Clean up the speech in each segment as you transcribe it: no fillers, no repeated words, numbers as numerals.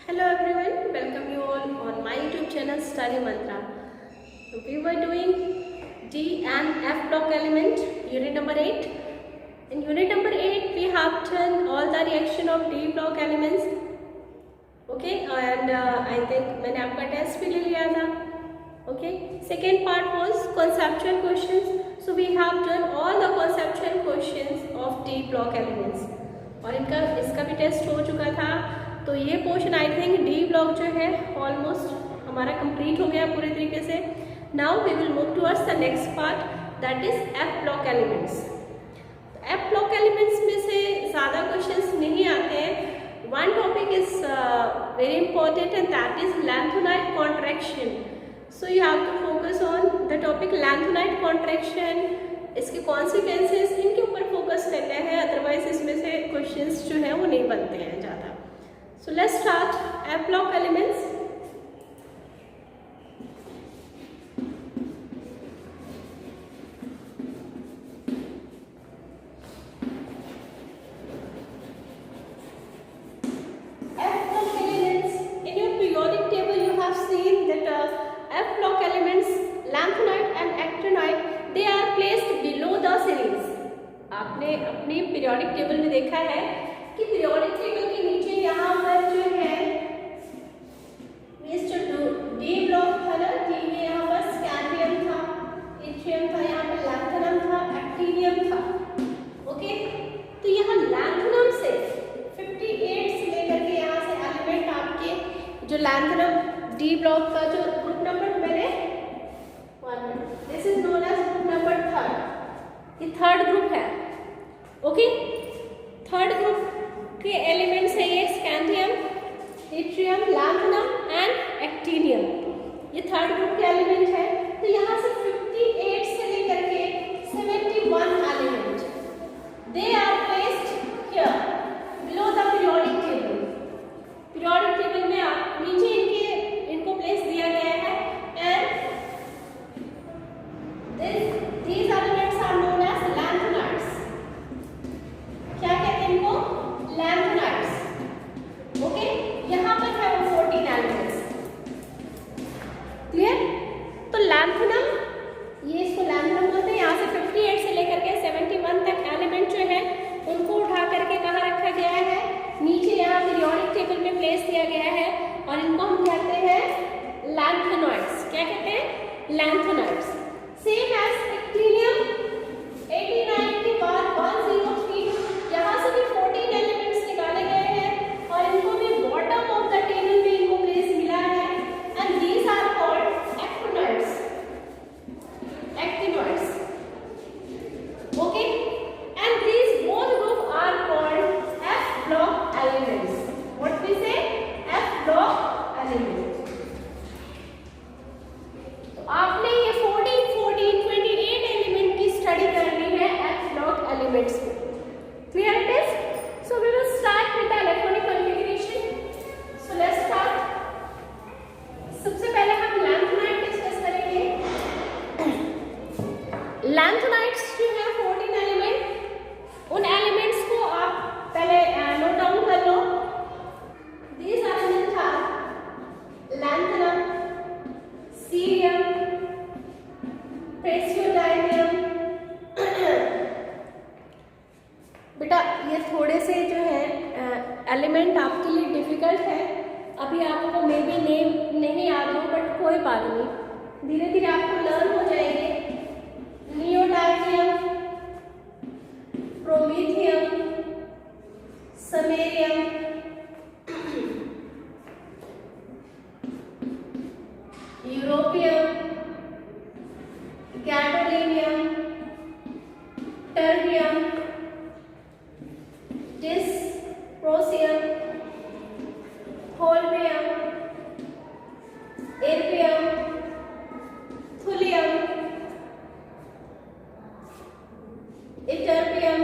Hello everyone, welcome you all on my YouTube channel Study Mantra. So we were doing D and F block element, unit number 8. In unit number 8, we have done all the reaction of D block elements. Okay, and I think मैंने आपका test भी ले लिया था. Okay, second part was conceptual questions. So we have done all the conceptual questions of D block elements. और इसका भी test हो चुका था. तो ये portion I think D block जो है ऑलमोस्ट हमारा कंप्लीट हो गया पूरे तरीके से. Now we will move towards the next part, that is F block elements. F block elements में से ज़्यादा क्वेश्चंस नहीं आते हैं. One topic is very important and that is lanthanide contraction. So you have to focus on the topic lanthanide contraction. इसके consequences, इनके ऊपर focus करना है, अदरवाइज इसमें से क्वेश्चंस जो है वो नहीं बनते हैं ज़्यादा. So let's start F block elements. F block elements, in your periodic table you have seen that F block elements, lanthanide and actinide, they are placed below the series. आपने अपनी periodic table में देखा है कि periodic table के नीचे यहाँ पर जो है डी ब्लॉक था ना, डी में यहाँ पर स्कैंडियम था, इथ्रियम था, यहाँ पर लैंथनम था, एक्टिनियम था. ओके, तो यहाँ लैंथनम से 58 से लेकर के यहाँ से एलिमेंट आपके जो लैंथनम डी ब्लॉक का जो ग्रुप नंबर मैंने this is known as group number 3. ये थर्ड ग्रुप है. ओके, थर्ड ग्रुप के एलिमेंट्स है ये scandium, yttrium, lanthanum and actinium. ये थर्ड ग्रुप के एलिमेंट है. तो यहाँ से 58 से लेकर के 71 element they are placed here below the periodic table. Periodic table में आप नीचे इनको प्लेस दिया गया है and these elements are known as lanthanides. क्या कहते हैं इनको? लैंथनाइड्स. ओके, यहाँ पर है वो 14 एलिमेंट्स. क्लियर? तो लैंथनम, ये इसको लैंथनम बोलते हैं. यहाँ से 58 से लेकर के 71 तक एलिमेंट जो है उनको उठा करके कहाँ रखा गया है? नीचे यहाँ पीरियोडिक टेबल में प्लेस दिया गया है और इनको हम कहते हैं लैंथनॉइड्स. क्या कहते हैं? लैंथनॉइड्स. सेम एज एक्टिनियम 89 के बाद 103 यहाँ से भी 14 एलिमेंट्स निकाले गए हैं और इनको भी बॉटम ऑफ द टेबल में इनको प्लेस मिला है and these are called actinides. Actinides. Okay, and these both group are called F block elements. What we say? F block element. तो आपने ये 14, 28 एलिमेंट की स्टडी करनी है एफ ब्लॉक एलिमेंट्स में. Clear it is? So we will start with the electronic configuration. So let's start. सबसे पहले हम लैंथनाइड डिस्कस करेंगे. लैंथनाइड्स जो है 14 एलिमेंट, उन एलिमेंट्स को आप पहले नोट डाउन कर लो. These elements are lanthanum, cerium, praseodymium. बेटा ये थोड़े से जो है एलिमेंट आपके लिए डिफिकल्ट है. अभी आपको मे बी नेम नहीं याद हो, बट कोई बात नहीं, धीरे धीरे आपको लर्न हो जाएंगे. Neodymium, promethium, samarium, europium, gadolinium, terbium, dysprosium, holmium, erbium, thulium, ytterbium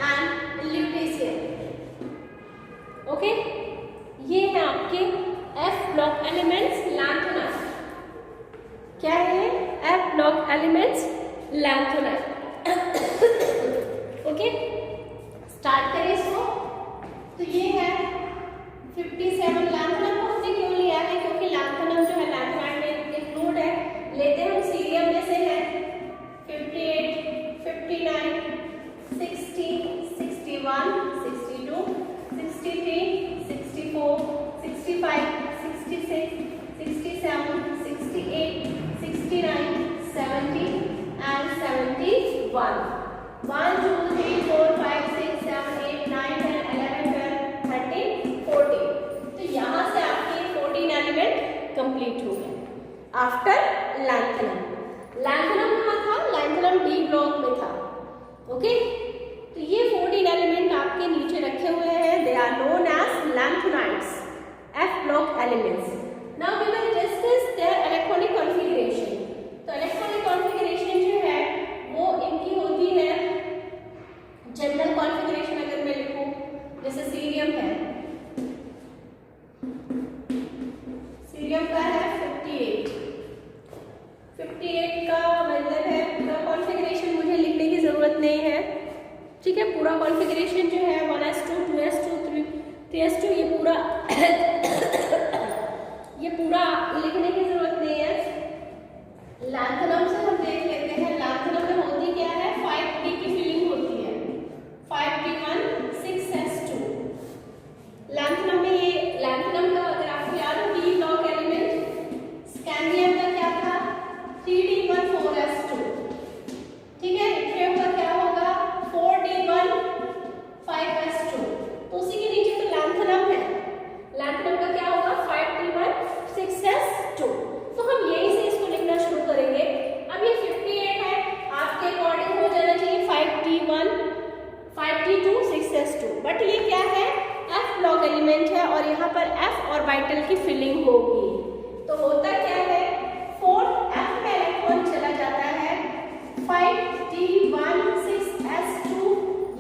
and lutetium. Okay, ये है आपके एफ ब्लॉक एलिमेंट्स लैंथनाइड. क्या है? F block elements lanthanide. Okay, start करें इसको. तो 67, 68, 69, 70 and 71. 1, 2, 3, 4, 5, 6, 7, 8, 9, 10, 11, 12, 13, 14. तो यहाँ से आपके 14 एलिमेंट कंप्लीट हो गए। आफ्टर लैंथनम, लैंथनम कहाँ था? लैंथनम डी ब्लॉक में था। ओके, तो ये 14 एलिमेंट आपके नीचे रखे हुए हैं। They are known as lanthanides, F block elements. Now we will discuss their electronic configuration. तो इलेक्ट्रॉनिक कॉन्फ़िगरेशन जो है वो इनकी होती है जनरल कॉन्फ़िगरेशन। अगर मैं लिखूं जैसे सीरियम है, सीरियम का है 58 का मतलब है पूरा कॉन्फ़िगरेशन मुझे लिखने की ज़रूरत नहीं है, ठीक है। पूरा कॉन्फ़िगरेशन जो है 1s2 2s2 3s2 ये पूरा लिखने की ज़रूरत नहीं है। लैंथनम से हम देख लेते हैं। लैंथनम में होती क्या है? 5d की फिलिंग होती है, 5d1 6s2। लैंथनम में ये लैंथनम का अगर आपको याद हो डी ब्लॉक एलिमेंट, स्कैंडियम का क्या था? 3d1 4s2, ठीक है। इट्रियम का क्या होगा? 4d1 5s2। तो उसी के नीचे तो लैंथनम है, लैंथनम का क्या होगा? 5d1 6s2। तो हम यहीं से इसको लिखना शुरू करेंगे। अब ये 58 है, आपके अकॉर्डिंग हो जाना चाहिए 5d1 5d2 6s2, बट ये क्या है? एफ ब्लॉक एलिमेंट है और यहाँ पर एफ ऑर्बिटल की फिलिंग होगी। तो होता क्या है? 4f में इलेक्ट्रॉन चला जाता है 5d1 6s2।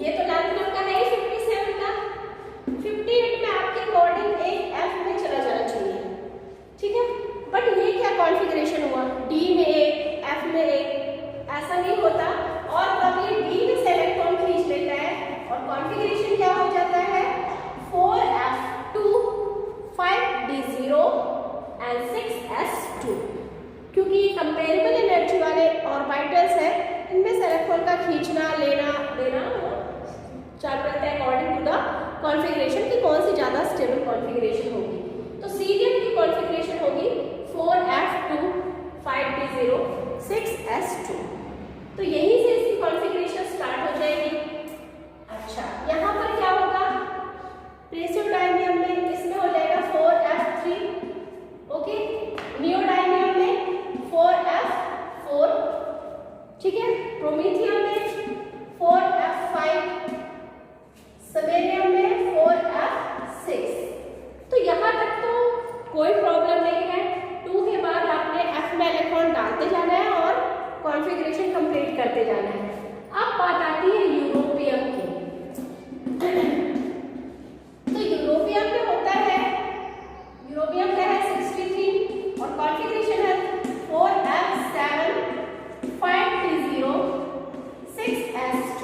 ये तो लैंथनम का है 57 का। 58 में आपके अकॉर्डिंग एक f में चला जाना चाहिए, ठीक है। बट ये क्या कॉन्फ़िगरेशन हुआ? d में एक, f में एक, ऐसा नहीं होता। और तब ये d में से इलेक्ट्रॉन खींच लेता है और कॉन्फ़िगरेशन क्या हो जाता है? 4f2 5d0 and 6s2। क्योंकि ये कंपेरेबल एनर्जी वाले ऑर्बिटल्स है, इनमें से इलेक्ट्रॉन का खींचना लेना देना चालू रहता है अकॉर्डिंग टू द कॉन्फ़िगरेशन कि कौन सी ज़्यादा स्टेबल कॉन्फ़िगरेशन होगी। तो सीरियम की कॉन्फ़िगरेशन होगी 4f2 5d0 6s2। तो यहीं से इसकी कॉन्फ़िगरेशन स्टार्ट हो जाएगी। अच्छा, यहाँ पर क्या होगा? प्रेसियोडाइनियम में इसमें हो जाएगा 4f3, ओके। नियोडाइनियम में 4f4, ठीक है। प्रोमीथियम में 4f5, सबेरियम में 4f6। तो यहाँ तक तो कोई प्रॉब्लम नहीं है। 2 के बाद आपने f में इलेक्ट्रॉन डालते जाना है और कॉन्फ़िगरेशन कंप्लीट करते जाना है। अब बात आती है यूरोपियम की। तो यूरोपियम में होता है, यूरोपियम का है 63 और कॉन्फ़िगरेशन है 4f7 5d0 6s2,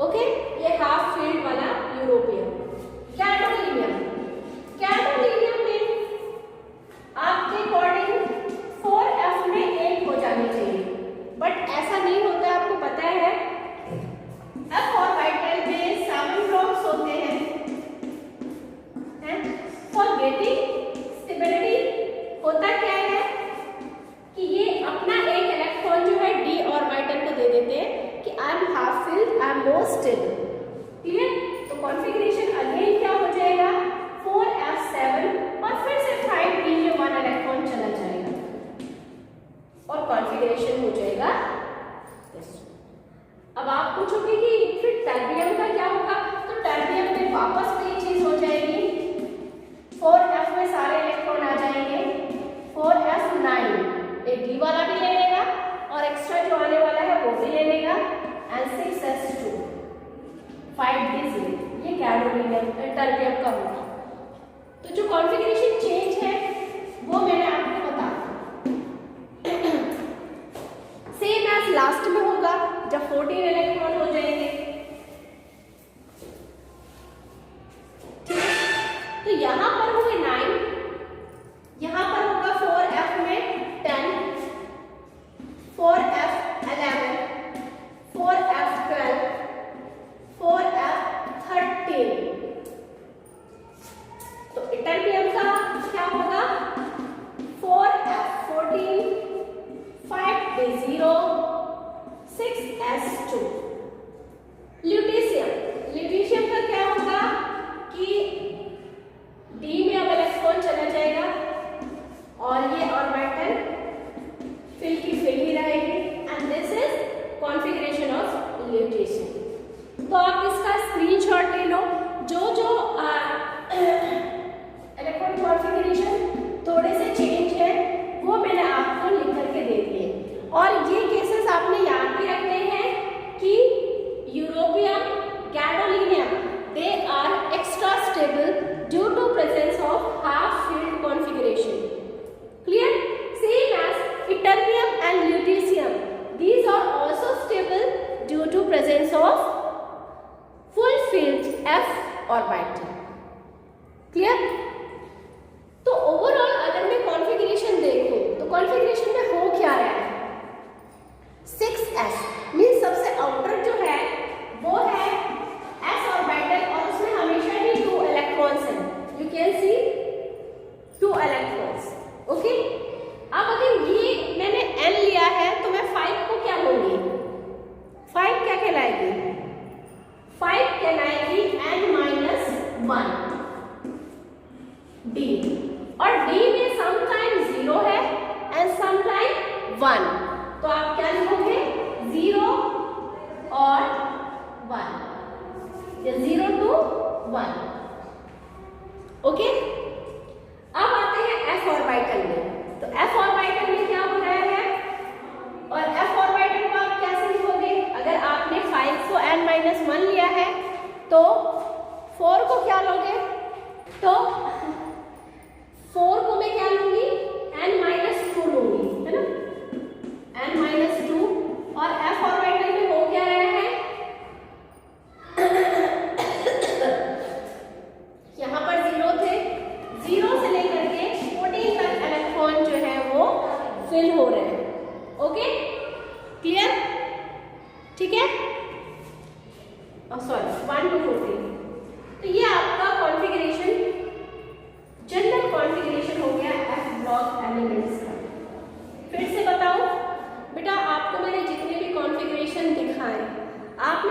ओके। ये हाफ फील्ड वाला यूरोपियम। गैडोलीनियम, गैडोलीनियम में आपके अकॉर्डिंग 4f में 8 हो जानी चाहिए, बट ऐसा नहीं होता। आपको पता है f ऑर्बिटल में 7 ब्लॉक्स होते हैं। फॉर गेटिंग स्टेबिलिटी होता क्या है कि ये अपना एक इलेक्ट्रॉन जो है d ऑर्बिटल को दे देते हैं कि I am half filled, I am more stable, clear. तो कॉन्फ़िगरेशन अगेन क्या हो जाएगा? 4f7 और फिर से 5d में 1 इलेक्ट्रॉन चला जाएगा और कॉन्फ़िगरेशन हो जाएगा। अब आप पूछोगे कि फिर टर्बियम का क्या होगा? तो टर्बियम में वापस वही चीज हो जाएगी। 4f में सारे इलेक्ट्रॉन आ जाएंगे, 4f9 एक d वाला भी ले लेगा और एक्स्ट्रा जो आने वाला है वो भी ले लेगा, एंड 6s2 5d0। ये गैडोलीनियम टर्बियम का होगा। तो जो कॉन्फ़िगरेशन चेंज है वो मैंने आपको बता सेम एज लास्ट में होगा जब 14 इलेक्ट्रॉन हो जाएंगे, ठीक है। तो यहाँ पर हुए 9, यहाँ पर होगा 4f में 10, 4f11, 4f12, 4f13। तो टर्बियम का क्या होगा? f orbital. क्लियर? तो ओवरऑल अगर मैं कॉन्फ़िगरेशन देखूं तो कॉन्फ़िगरेशन में हो क्या रहा है, 6s मीन्स सबसे आउटर जो है वो है s ऑर्बिटल और उसमें हमेशा ही 2 इलेक्ट्रॉन्स हैं। You can see 2 electrons. Okay, अब अगर ये मैंने n लिया है तो मैं 5 को क्या लूंगी, 5 क्या कहलाएगी, 5 कहलाएगी n-1 d, और d में समटाइम 0 है एंड समटाइम 1, तो आप क्या लिखोगे 0 और 1, 0 to 1। ओके, अब आते हैं f ऑर्बिटल में। तो f ऑर्बिटल में क्या हो रहा है, और f ऑर्बिटल को आप कैसे लिखोगे, अगर आपने 5 को n-1 लिया है तो 4 को क्या लोगे, तो 4 को मैं क्या लूंगी, n-2 लूंगी, है ना, n-2, और f ऑर्बिटल में हो क्या रहा है यहाँ पर 0 थे, 0 से लेकर के 14 तक इलेक्ट्रॉन जो है वो फिल हो रहे हैं। Okay, clear? ठीक है, सॉरी 1 to 14। तो ये आपका कॉन्फ़िगरेशन, जनरल कॉन्फ़िगरेशन हो गया f ब्लॉक एलिमेंट्स का। फिर से बताओ बेटा, आपको मैंने जितने भी कॉन्फ़िगरेशन दिखाए, आपने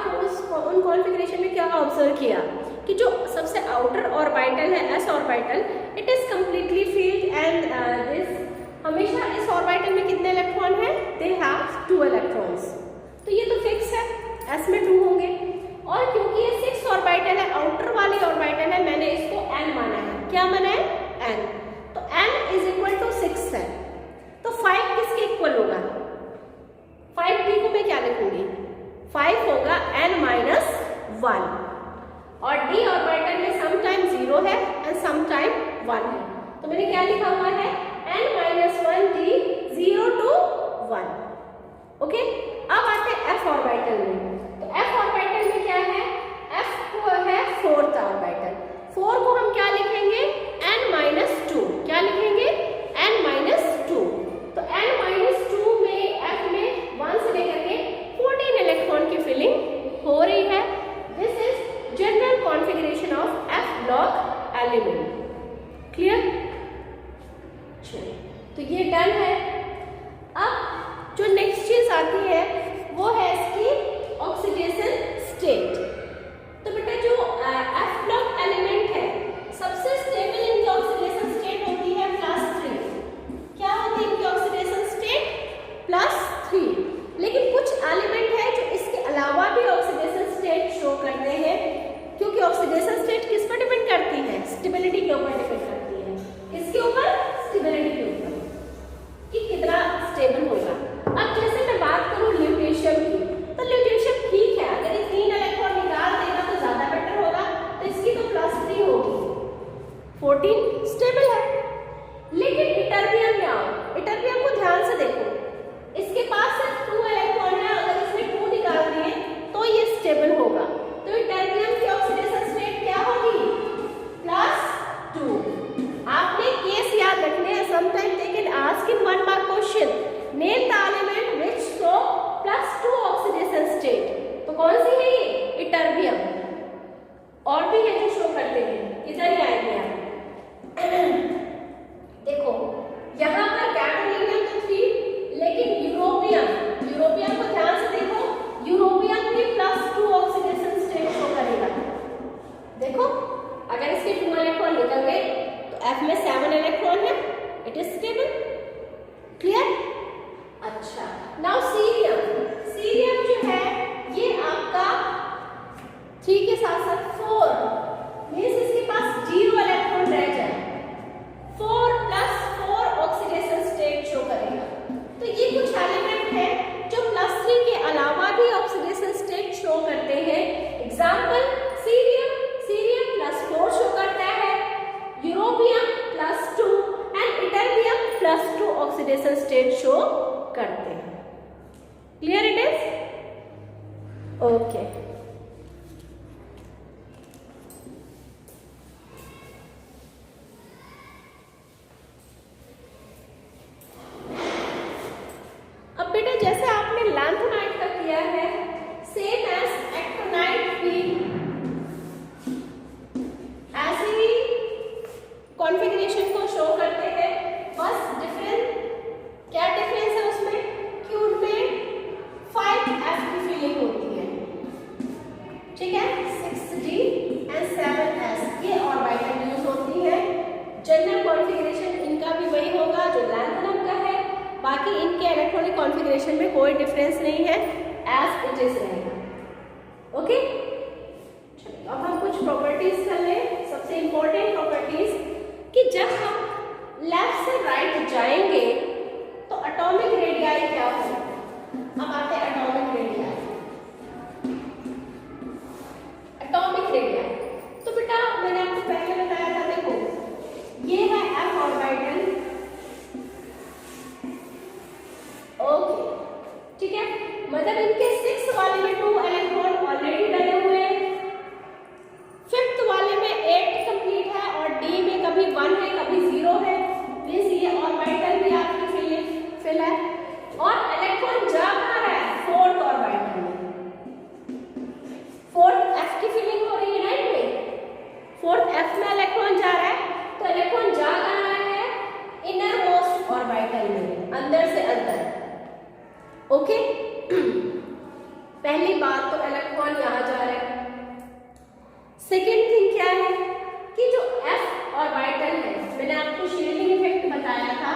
उन कॉन्फ़िगरेशन में क्या ऑब्जर्व किया कि जो सबसे आउटर ऑर्बिटल है s orbital, it is completely field and this, हमेशा इस ऑर्बिटल में कितने इलेक्ट्रॉन हैं, दे हैव 2 इलेक्ट्रॉन्स। तो ये तो फिक्स है, s में 2 होंगे, और क्योंकि ये 6 ऑर्बिटल है, आउटर वाली ऑर्बिटल है, मैंने इसको n माना है। क्या माना है, n, तो n इज इक्वल टू 6 है, तो 5 किसके इक्वल होगा, 5d को मैं क्या लिखूंगी, 5 होगा n-1, और d ऑर्बिटल में समटाइम 0 है एंड समटाइम 1 है, तो मैंने क्या लिखा हुआ है n-1d 0 to 1। ओके, अब आते हैं f ऑर्बिटल में। तो f ऑर्बिटल में क्या है, f को है 4th ऑर्बिटल, 4 को हम क्या लिखेंगे, n-2, क्या लिखेंगे, n-2, तो n-2 में f में 1 से लेकर के 14 इलेक्ट्रॉन की फिलिंग हो रही है। This is general configuration of f block element. Clear? चलिए, तो ये डन है। अब जो नेक्स्ट चीज आती है वो है इसकी ऑक्सीडेशन स्टेट। तो बेटा जो f ब्लॉक एलिमेंट है, सबसे स्टेबल इनकी ऑक्सीडेशन स्टेट होती है +3। क्या होती है इनकी ऑक्सीडेशन स्टेट, +3। लेकिन कुछ एलिमेंट है जो इसके अलावा भी ऑक्सीडेशन स्टेट शो करते हैं, क्योंकि ऑक्सीडेशन स्टेट किस पर डिपेंड करती है, स्टेबिलिटी के ऊपर डिपेंड करती है। किसके ऊपर, स्टेबिलिटी के ऊपर, कि कितना स्टेबल होगा। अब जैसे मैं बात करूं ल्यूटेशियम की, तो ल्यूटेशियम ठीक है, अगर ये 3 इलेक्ट्रॉन निकाल देगा तो ज्यादा बेटर होगा, तो इसकी तो +3 होगी, 14 स्टेबल है। लेकिन इटर्बियम में आओ, इटर्बियम को ध्यान से देखो, इसके पास सिर्फ 2 इलेक्ट्रॉन है, अगर इसमें 2 निकाल दिए तो ये स्टेबल होगा। तो इटर्बियम की ऑक्सीडेशन स्टेट क्या होगी, +2। आपने केस याद रखने हैं, sometime they can ask in 1 mark question, name the element which show +2 oxidation state. तो कौन सी है ये, इटर्बियम। और भी है जो शो करते हैं, इधर ही आएंगे आप। देखो यहाँ पर गैडोलीनियम तो 3, लेकिन यूरोपियम को ध्यान से देखो, यूरोपियम भी +2 ऑक्सीडेशन स्टेट शो करेगा। देखो अगर इसके 2 इलेक्ट्रॉन निकल गए तो F में 7 इलेक्ट्रॉन है, इट इज स्टेबल। क्लियर? अच्छा, नाउ सीरियम। सीरियम जो है ये आपका 3 के साथ साथ 4 मीन्स इसके पास 0 इलेक्ट्रॉन रह जाए, 4 + 4 ऑक्सीडेशन स्टेट शो करेगा। तो ये कुछ एलिमेंट है जो +3 के अलावा भी ऑक्सीडेशन स्टेट शो करते हैं। एग्जाम्पल सीरियम +4 शो करता है, europium +2 and ytterbium +2 oxidation state show करते हैं। बाकी इनके इलेक्ट्रॉनिक कॉन्फ़िगरेशन में कोई डिफरेंस नहीं है, एज इट इज रहेगा। ओके, अब हम कुछ प्रॉपर्टीज कर लें। सबसे इंपॉर्टेंट प्रॉपर्टीज कि जब हम लेफ्ट से राइट जाएंगे तो एटॉमिक रेडियाई क्या होगा। अब आते हैं एटॉमिक रेडियाई। एटॉमिक रेडियाई तो बेटा मैंने आपको पहले बताया था, देखो ये है f ऑर्बिटल। ओके ठीक है, मतलब इनके 6 वाले में 2 इलेक्ट्रॉन ऑलरेडी डले हुए हैं, 5th वाले में 8 कंप्लीट है और d में कभी 1 है कभी 0 है, मींस ये ऑर्बिटल भी आपकी फिल है। और इलेक्ट्रॉन जा कहाँ रहा है, 4th ऑर्बिटल में। 4th f की फिलिंग हो रही है राइट में, 4th f में इलेक्ट्रॉन जा रहा है, तो इलेक्ट्रॉन जा कहाँ रहा है, इनर मोस्ट ऑर्बिटल में, अंदर से अंदर। ओके पहली बात तो इलेक्ट्रॉन यहाँ जा रहा है। सेकेंड थिंग क्या है कि जो f ऑर्बिटल है, मैंने आपको शील्डिंग इफेक्ट बताया था,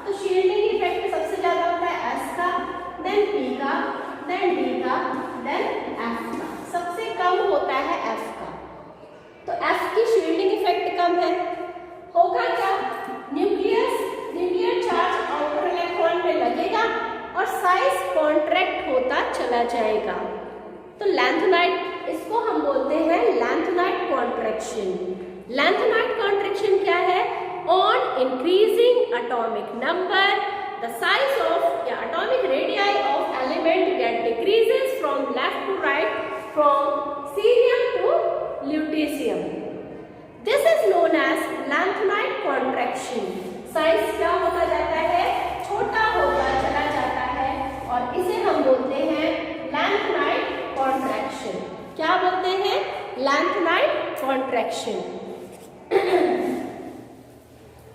तो शील्डिंग इफेक्ट सबसे ज्यादा होता है s का, देन p का, देन d का, देन f का, सबसे कम होता है f का। तो f की शील्डिंग इफेक्ट कम है, होगा क्या, न्यूक्लियर चार्ज आउटर इलेक्ट्रॉन पे लगेगा और साइज कॉन्ट्रैक्ट होता चला जाएगा। तो लैंथेनाइट, इसको हम बोलते हैं लैंथेनाइट कॉन्ट्रैक्शन। लैंथेनाइट कॉन्ट्रैक्शन क्या है, on increasing atomic number the size of या atomic radii of element get decreases from left to right, from cerium to lutetium. This is known as lanthanide contraction. Size क्या होता जाता है, छोटा होता चला जाता है और इसे हम बोलते हैं लैंथेनाइट कॉन्ट्रैक्शन। क्या बोलते हैं, लैंथेनाइट कॉन्ट्रैक्शन।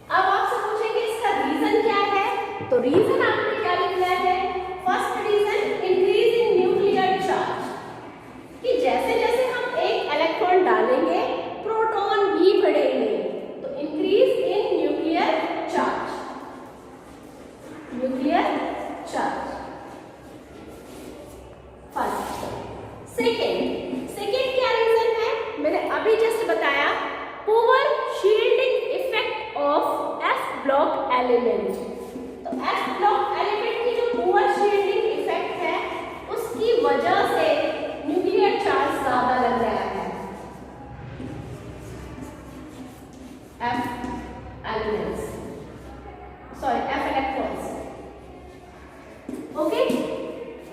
अब आपसे पूछेंगे इसका रीजन क्या है, तो रीजन आपने क्या लिखना है, first reason increasing nuclear charge, कि जैसे जैसे हम एक इलेक्ट्रॉन डालेंगे प्रोटॉन भी बढ़ेंगे, तो increase in nuclear charge, nuclear charge first. Second क्या रीजन है, मैंने अभी जस्ट बताया, poor shielding effect of F block element. तो एफ ब्लॉक एलिमेंट की जो पुअर शील्डिंग इफेक्ट है उसकी वजह से न्यूक्लियर चार्ज ज्यादा लग रहा है F elements, sorry F electrons. Okay,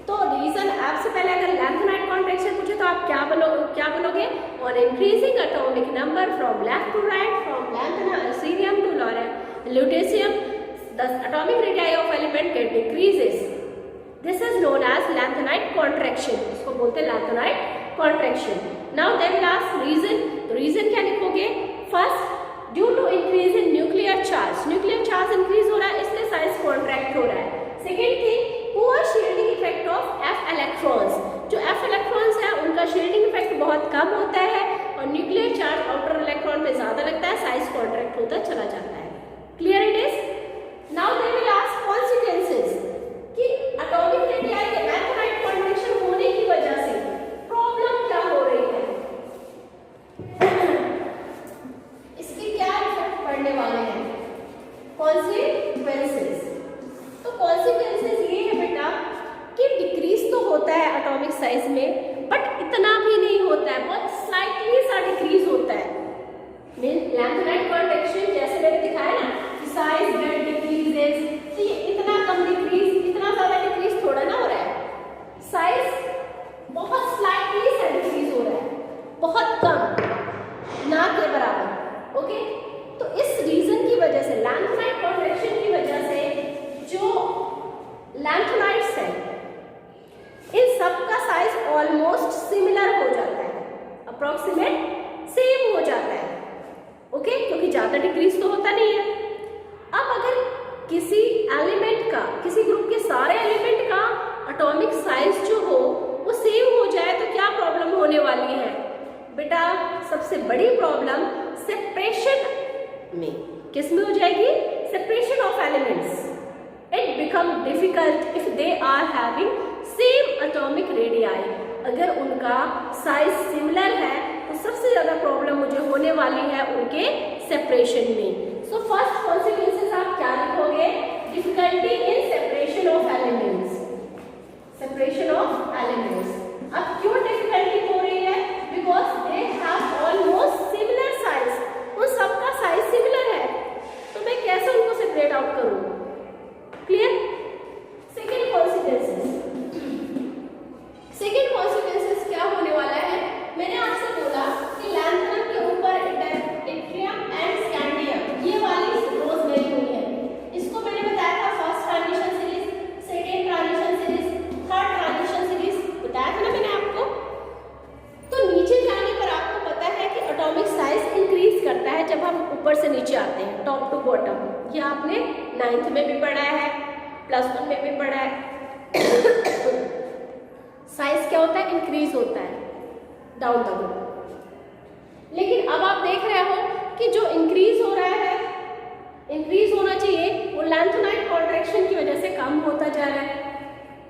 तो रीजन आपसे पहले अगर लैंथेनाइट कॉन्ट्रैक्शन पूछे तो आप क्या बोलोगे, और increasing atomic number from left to right, from cerium to lutetium, the atomic radii of element get decreases. This is known as lanthanide contraction, इसको बोलते हैं lanthanide contraction. Now then last reason, तो रीजन क्या लिखोगे, first due to increase in nuclear charge, nuclear charge increase हो रहा है इसलिए साइज कॉन्ट्रैक्ट हो रहा है। Second thing, poor shielding effect of F electrons, जो एफ इलेक्ट्रॉन्स है उनका शील्डिंग इफेक्ट बहुत कम होता है और न्यूक्लियर चार्ज आउटर इलेक्ट्रॉन पे ज्यादा लगता है, साइज कॉन्ट्रैक्ट होता चला जाता है। Clear it is. Now they will ask consequences, कि एटॉमिक रेडियाई के लैंथेनाइट कॉन्ट्रैक्शन होने की वजह से प्रॉब्लम क्या हो रही है, इसके क्या इफेक्ट पड़ने वाले हैं, कॉन्सिक्वेंसेस। तो कॉन्सिक्वेंसेस ये है बेटा कि डिक्रीज तो होता है एटॉमिक साइज में, बट इतना भी नहीं होता है, बहुत स्लाइटली सा डिक्रीज होता है। लैंथेनाइट कॉन्ट्रैक्शन जैसे मैंने दिखाया ना कि साइज गेट डिक्रीजेस, तो ये इतना कम डिक्रीज, इतना ज्यादा डिक्रीज थोड़ा ना हो रहा है, साइज बहुत स्लाइटली सा डिक्रीज हो रहा है, बहुत कम, ना के बराबर। ओके, तो इस रीजन की वजह से, लैंथेनाइट कॉन्ट्रैक्शन की वजह से, जो लैंथेनाइट्स है इन सब का साइज ऑलमोस्ट सिमिलर हो जाता है, अप्रोक्सीमेट सेम हो जाता है। ओके, क्योंकि ज्यादा डिक्रीज तो होता नहीं है। अब अगर किसी एलिमेंट का, किसी ग्रुप के सारे एलिमेंट का एटॉमिक साइज जो हो वो सेम हो जाए तो क्या प्रॉब्लम होने वाली है बेटा, सबसे बड़ी प्रॉब्लम सेपरेशन में, किस में हो जाएगी, separation of elements. It become difficult if they are having same atomic radii. अगर उनका साइज सिमिलर है तो सबसे ज्यादा प्रॉब्लम मुझे होने वाली है उनके सेपरेशन में। सो फर्स्ट कॉन्सिक्वेंसेस आप क्या लिखोगे? Difficulty in separation of elements, separation of elements. अब क्यों डिफिकल्टी हो रही है? Because they have almost similar size, उन सबका साइज सिमिलर है, तो मैं कैसे उनको सेपरेट आउट करूं? Clear? Second consequences, second consequences क्या होने वाला है? मैंने आपसे बोला कि लैंथनम के ऊपर इट्रियम एंड स्कैंडियम ये वाली रोज बनी हुई है। इसको मैंने बताया था first transition series, second transition series, third transition series बताया था ना मैंने आपको। तो नीचे जाने पर आपको पता है कि एटॉमिक साइज इंक्रीज करता है जब हम ऊपर से नीचे आते हैं, टॉप टू बॉटम। ये आपने 9th में भी पढ़ा है, +1 में भी पढ़ा है। साइज क्या होता है? इंक्रीज होता है डाउन द रोड। लेकिन अब आप देख रहे हो कि जो इंक्रीज हो रहा है, इंक्रीज होना चाहिए, वो लैंथेनाइट कॉन्ट्रैक्शन की वजह से कम होता जा रहा है।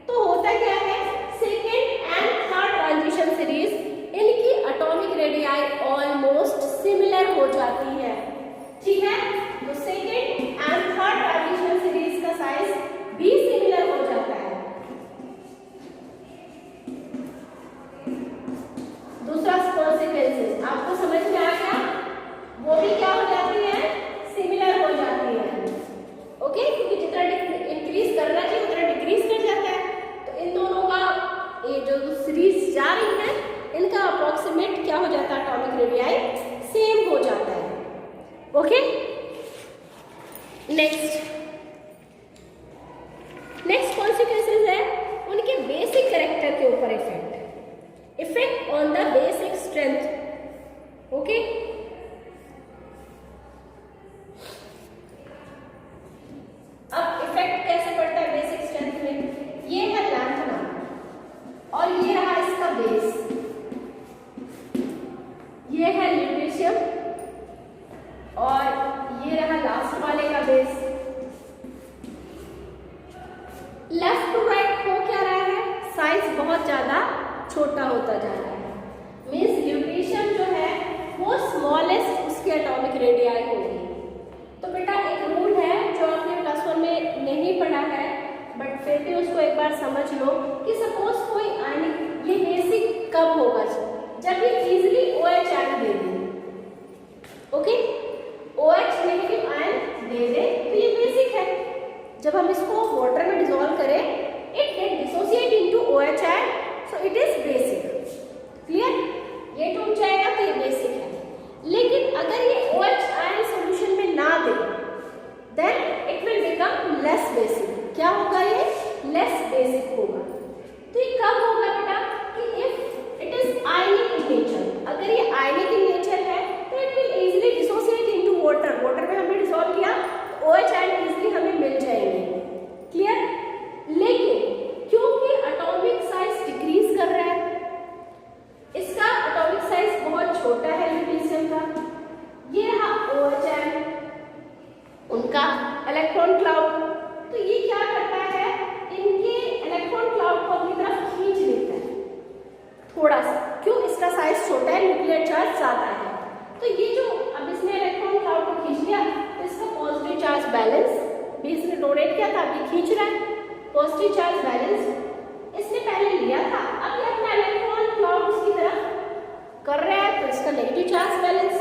तो होता क्या है? Second and third transition series, इनकी एटॉमिक रेडियाई ऑलमोस्ट सिमिलर हो जाती है। ठीक है, तो second and third transition series का साइज भी सिमिलर हो जाता है। दूसरा कॉन्सिक्वेंसेस आपको समझ में आ गया? वो भी क्या हो जाती है? सिमिलर हो जाती है। ओके, क्योंकि जितना इंक्रीज करना चाहिए उतना डिक्रीज कर जाता है। तो इन दोनों का ये जो सीरीज जा रही है, इनका अप्रोक्सीमेट क्या हो जाता है? एटॉमिक रेडियाई सेम हो जाता है। ओके, नेक्स्ट कॉन्सिक्वेंसेस है उनके बेसिक कैरेक्टर के ऊपर effect on the basic strength. Okay, अब इफेक्ट कैसे पड़ता है बेसिक स्ट्रेंथ में? ये है लैंथनम और ये रहा इसका बेस, ये है ल्यूटेशियम और ये रहा लास्ट वाले का बेस। लेफ्ट टू राइट हो क्या रहा है? साइज बहुत ज्यादा छोटा होता जा रहा है। मीन्स ल्यूटेशियम जो है वो स्मॉलेस्ट उसके एटॉमिक रेडियाई होगी। तो बेटा एक रूल है जो आपने +1 में नहीं पढ़ा है, बट फिर भी उसको एक बार समझ लो कि सपोज कोई आयनिक, ये बेसिक कब होगा? जब ये इजीली OH आयन दे दे। ओके, OH नेगेटिव आयन दे दे तो ये बेसिक है। जब हम इसको वाटर में डिसॉल्व करें, it get dissociate into OH ion, so it is basic. Clear? ये टूट जाएगा तो ये बेसिक है। लेकिन अगर ये OH आयन सॉल्यूशन में ना दे, then it will become less basic. क्या होगा? ये लेस बेसिक होगा। तो ये कब होगा बेटा? कि if it is ionic in nature. अगर ये आयनिक इन नेचर है तो it will easily dissociate into water. Water में हमने डिसॉल्व किया तो OH आयन इजीली हमें मिल जाएंगे। क्लियर? लेकिन क्योंकि एटॉमिक साइज डिक्रीज कर रहा है, इसका एटॉमिक साइज बहुत छोटा है ल्यूटेशियम का, ये रहा OH आयन, उनका इलेक्ट्रॉन क्लाउड, तो ये क्या करता है? इनके इलेक्ट्रॉन क्लाउड को अपनी तरफ खींच लेता है थोड़ा सा। क्यों? इसका साइज छोटा है, न्यूक्लियर चार्ज ज्यादा है। तो ये जो अब इसने इलेक्ट्रॉन क्लाउड को खींच लिया तो इसका पॉजिटिव चार्ज बैलेंस भी इसने डोनेट किया था, अभी खींच रहा है। पॉजिटिव चार्ज बैलेंस इसने पहले लिया था, अब ये अपना इलेक्ट्रॉन क्लाउड उसकी तरफ कर रहा है, तो इसका नेगेटिव चार्ज बैलेंस।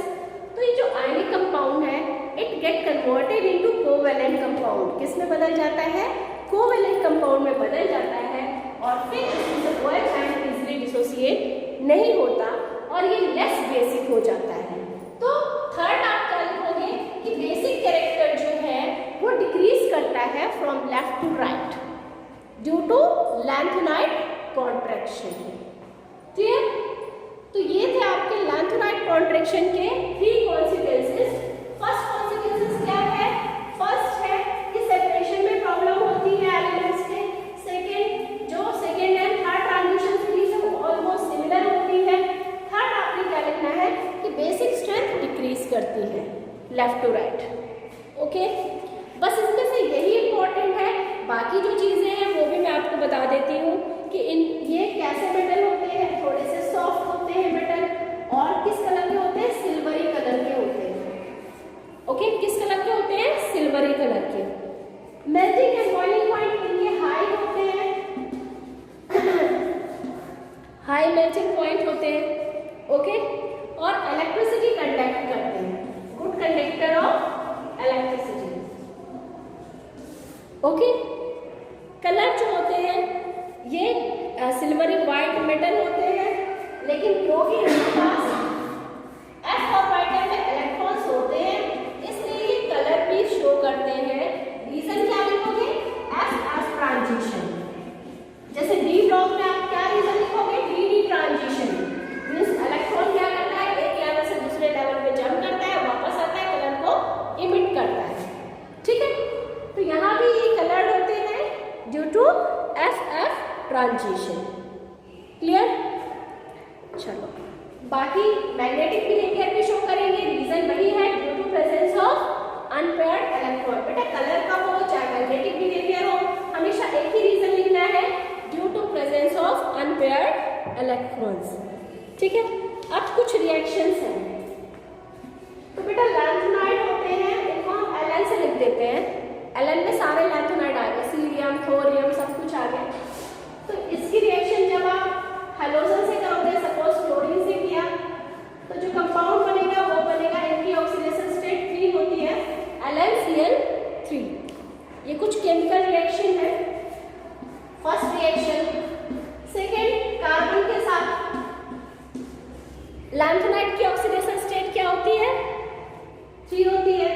तो ये जो आयनिक कंपाउंड है, it get converted into covalent compound. किस में बदल जाता है? कोवेलेंट कंपाउंड में बदल जाता है और फिर इसमें OH आयन इजीली डिसोसिएट नहीं होता और ये लेस बेसिक हो जाता है। तो थर्ड आप क्या लिखोगे कि बेसिक कैरेक्टर जो है वो डिक्रीज करता है from left to right due to lanthanide contraction. Clear? तो ये थे आपके लैंथेनाइट कॉन्ट्रैक्शन के 3 कॉन्सिक्वेंसेस। फर्स्ट कॉन्सिक्वेंसेस क्या है? फर्स्ट है कि सेपरेशन में प्रॉब्लम होती है एलिमेंट्स के। सेकेंड, जो second and third transition series है वो ऑलमोस्ट सिमिलर होती है। थर्ड आपने क्या लिखना है कि बेसिक स्ट्रेंथ डिक्रीज करती है लेफ्ट टू राइट। ओके, बस इसमें से यही इंपॉर्टेंट है बाकी जो चीज़ें हैं वो भी मैं आपको बता देती हूँ कि ये कैसे मेटल होते हैं, थोड़े से सॉफ्ट होते हैं मेटल, और किस कलर के होते हैं, सिल्वरी कलर के होते हैं। ओके, किस कलर के होते हैं, सिल्वरी कलर के। मेल्टिंग एंड बॉइलिंग पॉइंट इनके हाई होते हैं, हाई मेल्टिंग पॉइंट होते हैं। ओके, और इलेक्ट्रिसिटी कंडक्ट करते हैं, good conductor of electricity. Okay, colour जो होते हैं ये सिल्वरी वाइट मेटल होते हैं, लेकिन क्योंकि इनके पास s ऑर्बिटल में इलेक्ट्रॉन्स होते हैं इसलिए ये कलर भी शो करते हैं। रीजन क्या लिखोगे, s ट्रांजिशन। जैसे डी ब्लॉक में आप क्या रीजन लिखोगे, डी ट्रांजिशन, मींस इलेक्ट्रॉन क्या करता है, एक लेवल से दूसरे लेवल पे जंप करता है, वापस आता है, कलर को इमिट करता है। ठीक है, तो यहाँ भी ये कलर होते हैं due to F transition. Clear? चलो, बाकी मैग्नेटिक बिहेवियर भी शो करेंगे, रीजन वही है, due to presence of unpaired electron. बेटा कलर का हो चाहे मैग्नेटिक बिहेवियर हो, हमेशा एक ही रीजन लिखना है, due to presence of unpaired electrons. ठीक है, अब कुछ रिएक्शंस हैं। तो बेटा लैंथेनाइड होते हैं, इनको हम Ln से लिख देते हैं। Ln में सारे लैंथेनाइड आ गए, सीरियम, थोरियम सब कुछ आ गया। तो इसकी रिएक्शन जब आप हैलोजन से करोगे, सपोज क्लोरीन से किया, तो जो कंपाउंड बनेगा वो बनेगा, इनकी ऑक्सीडेशन स्टेट 3 होती है, LnCl3। ये कुछ केमिकल रिएक्शन है। First reaction. सेकेंड, कार्बन के साथ लैंथेनाइड की ऑक्सीडेशन स्टेट क्या होती है, 3 होती है।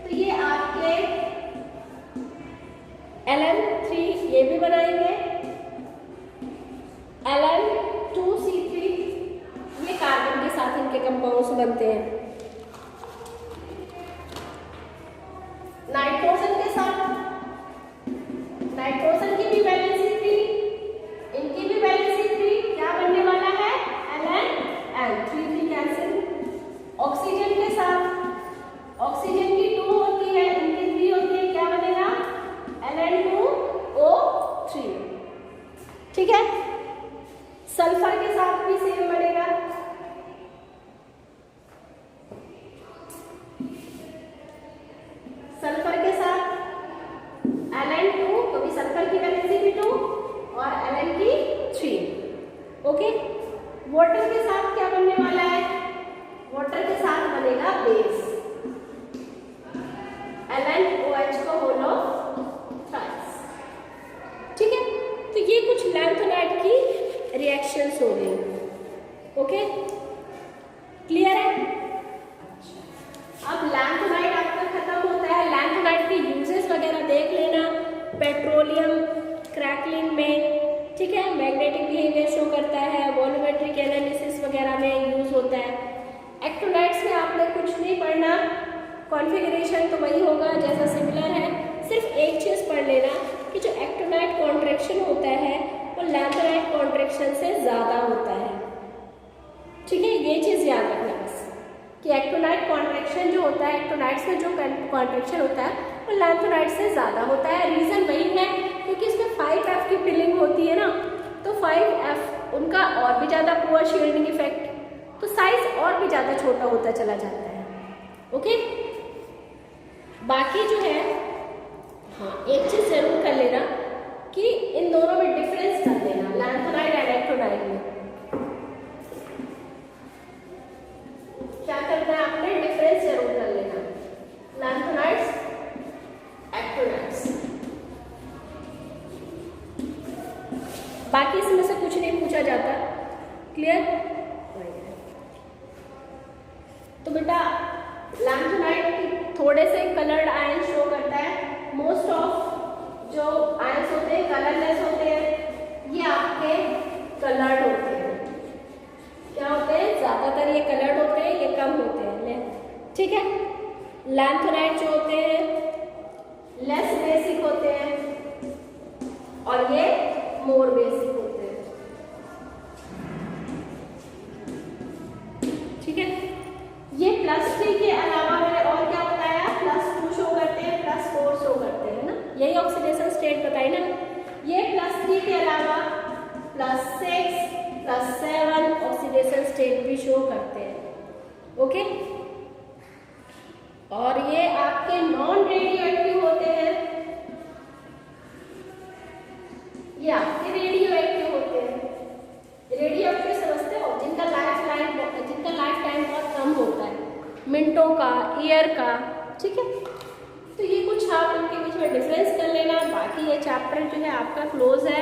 तो ये आपके Ln3 ये भी बनाएंगे, Ln2C3 ये कार्बन के साथ इनके कंपाउंड्स बनते हैं। नाइट्रोजन के साथ, नाइट्रोजन की भी वैलेंसी 3, इनकी भी वैलेंसी 3, क्या बनने वाला है, Ln3 कैंसिल। ऑक्सीजन के साथ, ऑक्सीजन की 2 होती है, इनकी 3 होती है, क्या बनेगा, Ln2O3। ठीक है, सल्फर के साथ भी सेम बनेगा, सल्फर के साथ Ln2, क्योंकि सल्फर की वैलेंसी भी 2 और Ln की 3। ओके, वाटर के साथ क्या बनने वाला है, वाटर के साथ बनेगा बेस, LnOH को होल ऑफ थ्राइस। ठीक है, तो ये कुछ लैंथेनाइड की रिएक्शंस हो गई। ओके, क्लियर है? अब लैंथेनाइड आपका खत्म होता है। लैंथेनाइड के यूजेस वगैरह देख लेना, पेट्रोलियम क्रैकलिंग में, ठीक है, मैग्नेटिक बिहेवियर शो करता है, वॉल्यूमेट्रिक एनालिसिस वगैरह में यूज होता है। एक्टोनाइट्स में आपने कुछ नहीं पढ़ना, कॉन्फ़िगरेशन तो वही होगा जैसा सिमिलर है, सिर्फ एक चीज़ पढ़ लेना कि जो एक्टोनाइट कॉन्ट्रैक्शन होता है वो लैंथेनाइट कॉन्ट्रैक्शन से ज़्यादा होता है। ठीक है, ये चीज़ याद रखना बस कि एक्टोनाइट कॉन्ट्रैक्शन जो होता है, एक्टोनाइट्स में जो कॉन्ट्रैक्शन होता है वो लैंथेनाइट से ज़्यादा होता है। रीज़न वही है क्योंकि इसमें 5F की फिलिंग होती है ना, तो 5F उनका और भी ज़्यादा पुअर शील्डिंग इफेक्ट, तो साइज और भी ज़्यादा छोटा होता चला जाता है। ओके, बाकी जो है, हाँ एक चीज़ जरूर कर लेना कि इन दोनों में डिफरेंस कर देना, लैंथेनाइड एंड एक्टोनाइड में क्या करना है आपने, डिफरेंस जरूर कर लेना, लैंथेनाइड्स एक्टोनाइड्स। बाकी इसमें से कुछ नहीं पूछा जाता। क्लियर? तो बेटा लैंथेनाइड थोड़े से कलर्ड आयन शो करता है, मोस्ट ऑफ जो आयंस होते हैं कलरलेस होते हैं, ये आपके कलर्ड होते हैं। क्या होते हैं, ज़्यादातर ये कलर्ड होते हैं, ये कम होते हैं। ठीक है, लैंथेनाइड जो होते हैं लेस बेसिक होते हैं और ये मोर बेसिक होते हैं। ठीक है, ये +3 के अलावा मैंने और क्या बताया, +2 शो करते हैं, +4 शो करते हैं ना, यही ऑक्सीडेशन स्टेट बताई ना, ये +3 के अलावा +6 +7 ऑक्सीडेशन स्टेट भी शो करते हैं। ओके, और ये आपके नॉन रेडियो एक्टिव होते हैं, ये आपके रेडियो एक्टिव होते हैं। रेडियो एक्टिव समझते हो, जिनका लाइफ टाइम बहुत कम होता है, मिनटों का, ईयर का, ठीक है। तो ये कुछ आप उनके बीच में डिफरेंस कर लेना। बाकी ये चैप्टर जो है आपका क्लोज है।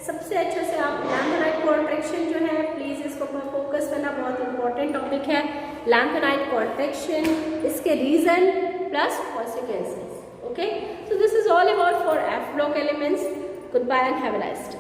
सबसे अच्छे से आप लैंथेनाइट कॉन्ट्रैक्शन जो है, प्लीज़ इसको फोकस करना, बहुत इंपॉर्टेंट टॉपिक है लैंथेनाइट कॉन्ट्रैक्शन, इसके reason plus consequences. Okay, so this is all about for F block elements. Goodbye and have a nice day.